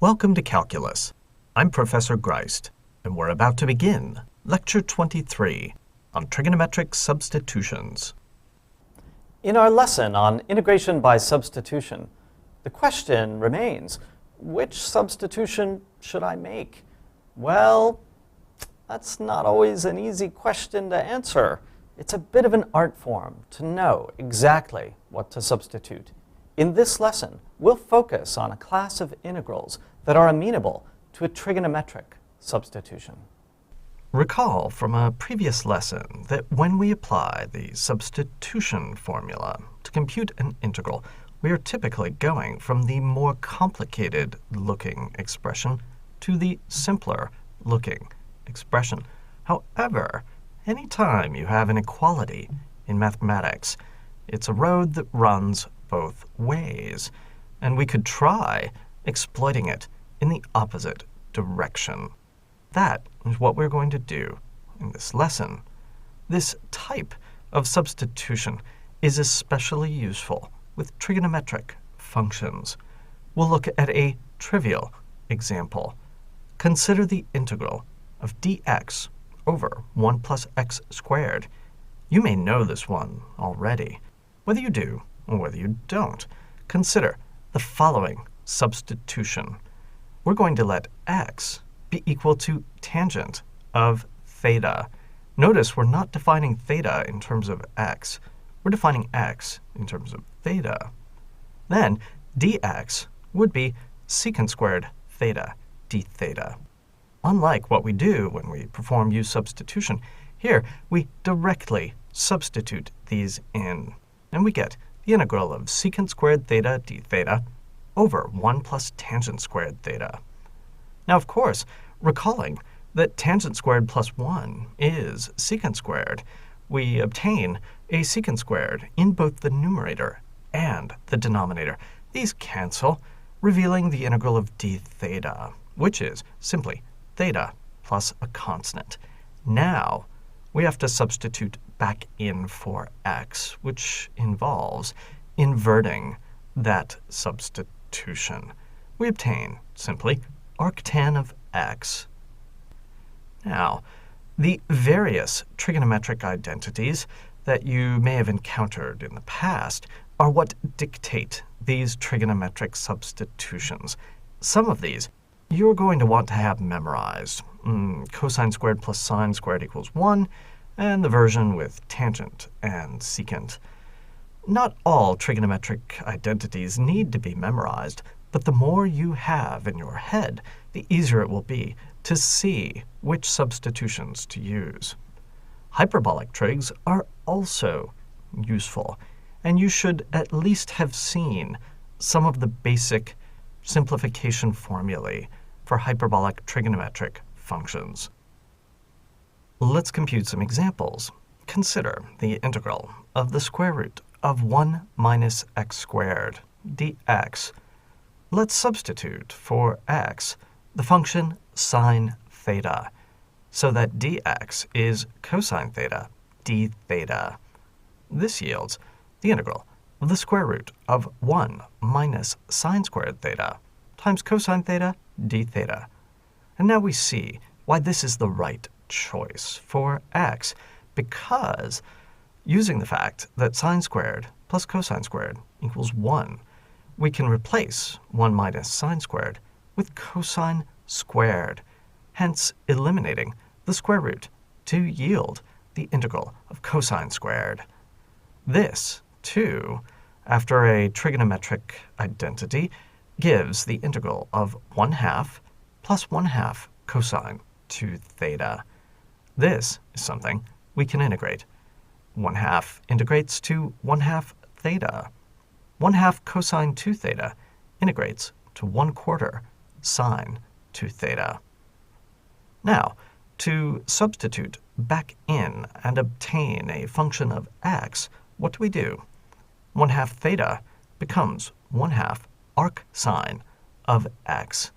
Welcome to Calculus. I'm Professor Greist, and we're about to begin Lecture 23 on trigonometric substitutions. In our lesson on integration by substitution, the question remains, which substitution should I make? Well, that's not always an easy question to answer. It's a bit of an art form to know exactly what to substitute. In this lesson, we'll focus on a class of integrals that are amenable to a trigonometric substitution. Recall from a previous lesson that when we apply the substitution formula to compute an integral, we are typically going from the more complicated looking expression to the simpler looking expression. However, anytime you have an equality in mathematics, it's a road that runs both ways, and we could try exploiting it in the opposite direction. That is what we're going to do in this lesson. This type of substitution is especially useful with trigonometric functions. We'll look at a trivial example. Consider the integral of dx over 1 plus x squared. You may know this one already. Whether you do or whether you don't, consider the following substitution. We're going to let x be equal to tangent of theta. Notice we're not defining theta in terms of x. We're defining x in terms of theta. Then dx would be secant squared theta d theta. Unlike what we do when we perform u substitution, here we directly substitute these in, and we get the integral of secant squared theta d theta over 1 plus tangent squared theta. Now, of course, recalling that tangent squared plus 1 is secant squared, we obtain a secant squared in both the numerator and the denominator. These cancel, revealing the integral of d theta, which is simply theta plus a constant. Now, we have to substitute back in for x, which involves inverting that substitution. We obtain simply arctan of x. Now, the various trigonometric identities that you may have encountered in the past are what dictate these trigonometric substitutions. Some of these you're going to want to have memorized. Cosine squared plus sine squared equals 1, and the version with tangent and secant. Not all trigonometric identities need to be memorized, but the more you have in your head, the easier it will be to see which substitutions to use. Hyperbolic trigs are also useful, and you should at least have seen some of the basic simplification formulae for hyperbolic trigonometric functions. Let's compute some examples. Consider the integral of the square root of 1 minus x squared dx. Let's substitute for x the function sine theta, so that dx is cosine theta d theta. This yields the integral of the square root of 1 minus sine squared theta times cosine theta d theta. And now we see why this is the right choice for x, because using the fact that sine squared plus cosine squared equals 1, we can replace 1 minus sine squared with cosine squared, hence eliminating the square root to yield the integral of cosine squared. This, too, after a trigonometric identity, gives the integral of 1/2 plus 1/2 cosine 2 theta. This is something we can integrate. 1/2 integrates to 1/2 theta. 1/2 cosine 2 theta integrates to 1/4 sine 2 theta. Now, to substitute back in and obtain a function of x, what do we do? 1/2 theta becomes 1/2 arc sine of x.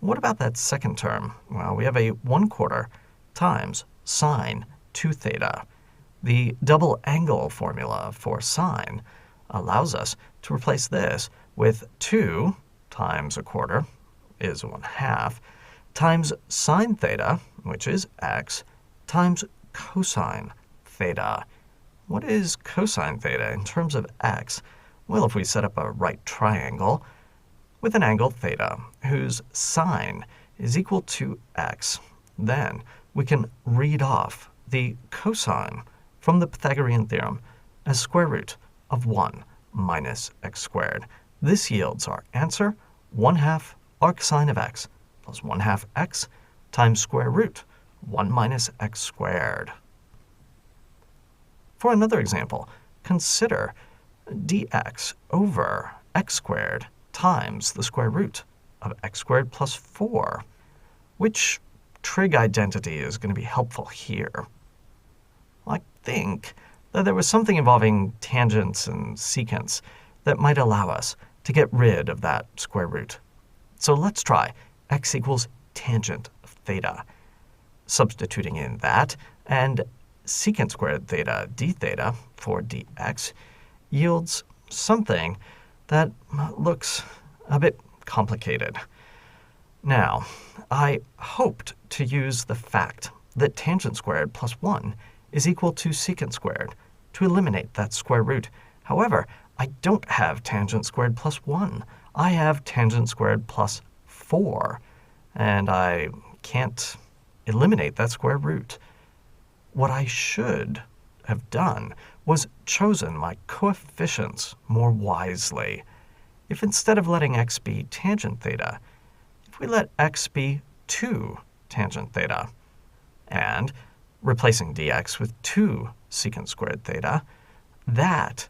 What about that second term? Well, we have a 1/4 times sine 2 theta. The double angle formula for sine allows us to replace this with 2 times 1/4 is 1/2, times sine theta, which is x, times cosine theta. What is cosine theta in terms of x? Well, if we set up a right triangle with an angle theta whose sine is equal to x, then we can read off the cosine from the Pythagorean theorem as square root of 1 minus x squared. This yields our answer, 1/2 arcsine of x plus 1/2 x times square root 1 minus x squared. For another example, consider dx over x squared times the square root of x squared plus 4. Which trig identity is going to be helpful here? I think that there was something involving tangents and secants that might allow us to get rid of that square root. So let's try x equals tangent of theta. Substituting in that and secant squared theta d theta for dx yields something that looks a bit complicated. Now, I hoped to use the fact that tangent squared plus 1 is equal to secant squared to eliminate that square root. However, I don't have tangent squared plus 1. I have tangent squared plus 4, and I can't eliminate that square root. What I should have done was chosen my coefficients more wisely. If instead of letting x be tangent theta, if we let x be 2 tangent theta, and replacing dx with 2 secant squared theta, that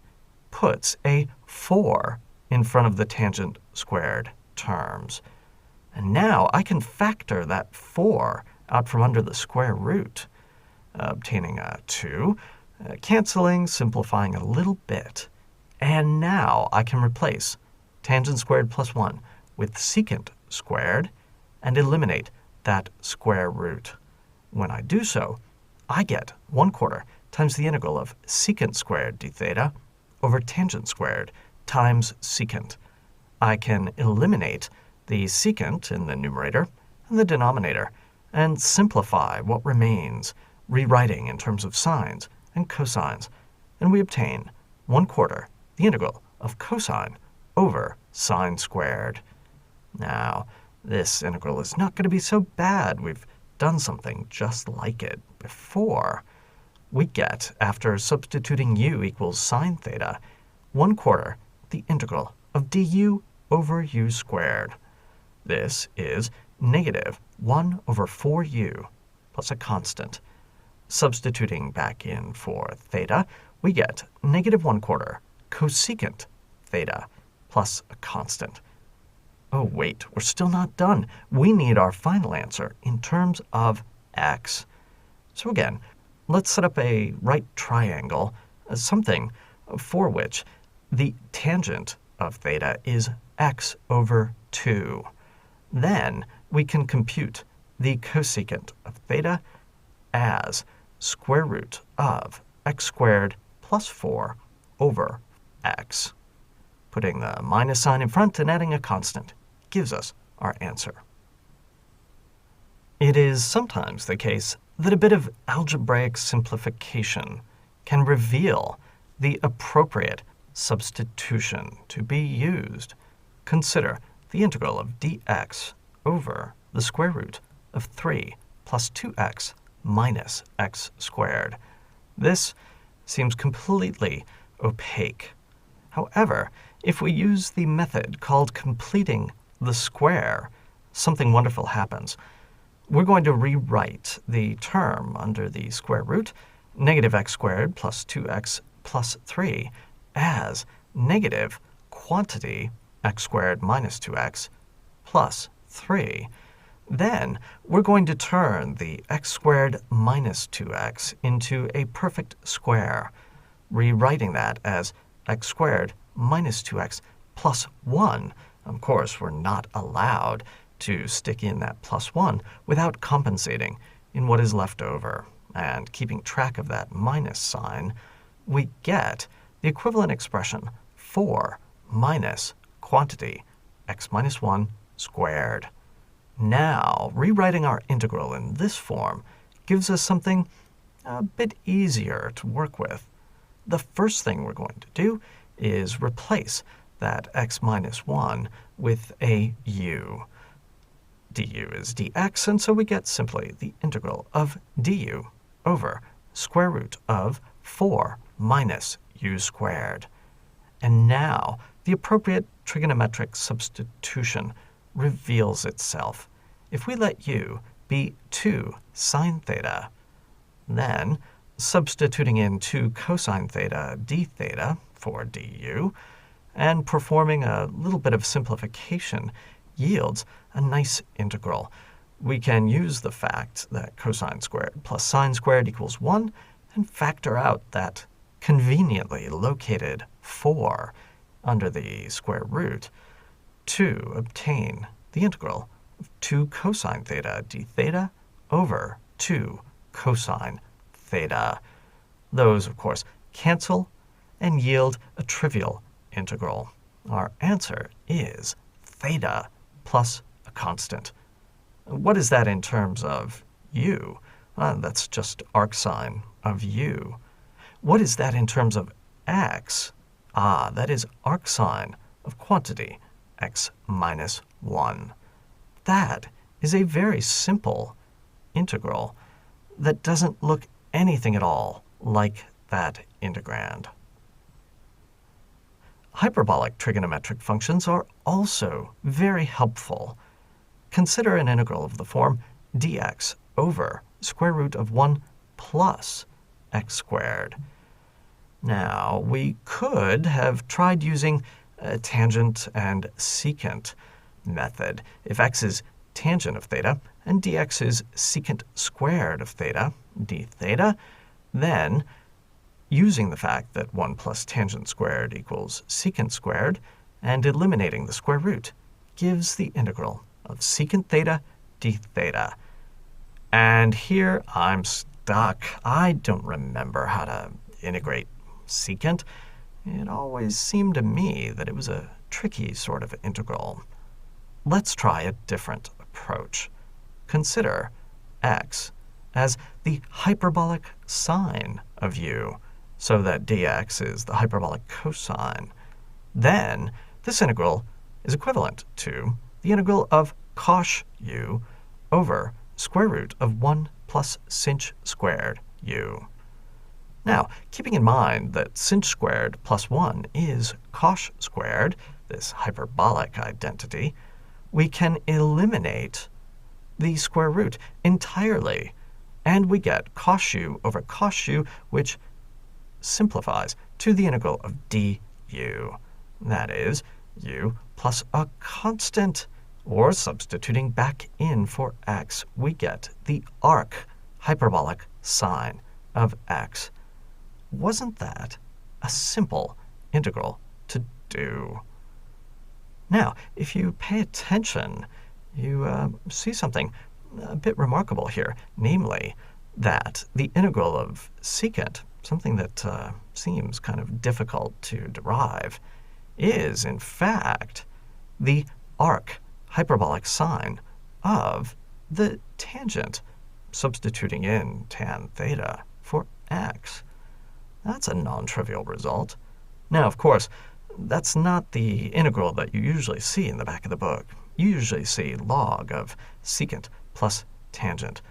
puts a 4 in front of the tangent squared terms. And now I can factor that 4 out from under the square root, obtaining a 2, canceling, simplifying a little bit. And now I can replace tangent squared plus 1 with secant squared and eliminate that square root. When I do so, I get 1/4 times the integral of secant squared d theta over tangent squared times secant. I can eliminate the secant in the numerator and the denominator and simplify what remains, rewriting in terms of sines and cosines, and we obtain 1/4 the integral of cosine over sine squared. Now, this integral is not going to be so bad. We've done something just like it before. We get, after substituting u equals sine theta, 1/4 the integral of du over u squared. This is negative 1 over 4u plus a constant. Substituting back in for theta, we get negative 1/4 cosecant theta plus a constant. Oh wait, we're still not done. We need our final answer in terms of x. So again, let's set up a right triangle, something for which the tangent of theta is x over 2. Then we can compute the cosecant of theta as square root of x squared plus 4 over x. Putting the minus sign in front and adding a constant gives us our answer. It is sometimes the case that a bit of algebraic simplification can reveal the appropriate substitution to be used. Consider the integral of dx over the square root of 3 plus 2x minus x squared. This seems completely opaque. However, if we use the method called completing the square, something wonderful happens. We're going to rewrite the term under the square root, negative x squared plus 2x plus 3, as negative quantity x squared minus 2x plus 3. Then we're going to turn the x squared minus 2x into a perfect square, rewriting that as x squared minus 2x plus 1. Of course, we're not allowed to stick in that plus 1 without compensating in what is left over. And keeping track of that minus sign, we get the equivalent expression 4 minus quantity x minus 1 squared. Now, rewriting our integral in this form gives us something a bit easier to work with. The first thing we're going to do is replace that x minus 1 with a u. Du is dx, and so we get simply the integral of du over square root of 4 minus u squared. And now the appropriate trigonometric substitution reveals itself. If we let u be 2 sine theta, then substituting in 2 cosine theta d theta for du, and performing a little bit of simplification yields a nice integral. We can use the fact that cosine squared plus sine squared equals 1 and factor out that conveniently located 4 under the square root to obtain the integral of 2 cosine theta d theta over 2 cosine theta. Those, of course, cancel and yield a trivial integral. Our answer is theta plus a constant. What is that in terms of u? That's just arcsine of u. What is that in terms of x? That is arcsine of quantity, x minus 1. That is a very simple integral that doesn't look anything at all like that integrand. Hyperbolic trigonometric functions are also very helpful. Consider an integral of the form dx over square root of 1 plus x squared. Now, we could have tried using a tangent and secant method. If x is tangent of theta and dx is secant squared of theta, d theta, then using the fact that 1 plus tangent squared equals secant squared and eliminating the square root gives the integral of secant theta d theta. And here I'm stuck. I don't remember how to integrate secant. It always seemed to me that it was a tricky sort of integral. Let's try a different approach. Consider x as the hyperbolic sine of u, so that dx is the hyperbolic cosine. Then this integral is equivalent to the integral of cosh u over square root of 1 plus sinh squared u. Now, keeping in mind that sinh squared plus 1 is cosh squared, this hyperbolic identity, we can eliminate the square root entirely, and we get cosh u over cosh u, which simplifies to the integral of du. That is, u plus a constant, or substituting back in for x, we get the arc hyperbolic sine of x. Wasn't that a simple integral to do? Now, if you pay attention, you see something a bit remarkable here, namely that the integral of secant, something that seems kind of difficult to derive, is in fact the arc hyperbolic sine of the tangent, substituting in tan theta for x. That's a non-trivial result. Now, of course, that's not the integral that you usually see in the back of the book. You usually see log of secant plus tangent.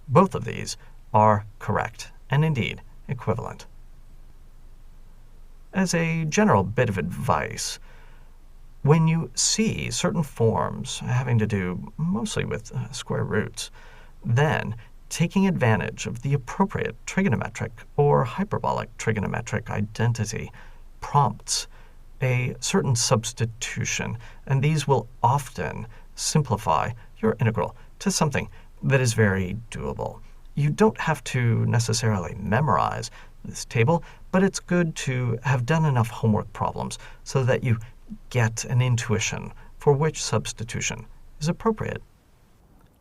Both of these are correct and indeed equivalent. As a general bit of advice, when you see certain forms having to do mostly with square roots, then taking advantage of the appropriate trigonometric or hyperbolic trigonometric identity prompts a certain substitution, and these will often simplify your integral to something that is very doable. You don't have to necessarily memorize this table, but it's good to have done enough homework problems so that you get an intuition for which substitution is appropriate.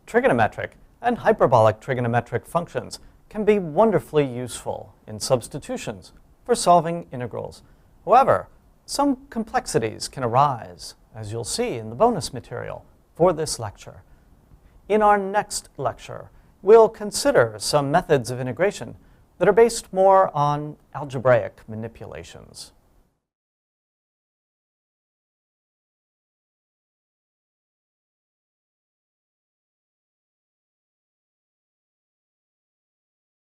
Trigonometric and hyperbolic trigonometric functions can be wonderfully useful in substitutions for solving integrals. However, some complexities can arise, as you'll see in the bonus material for this lecture. In our next lecture, we'll consider some methods of integration that are based more on algebraic manipulations.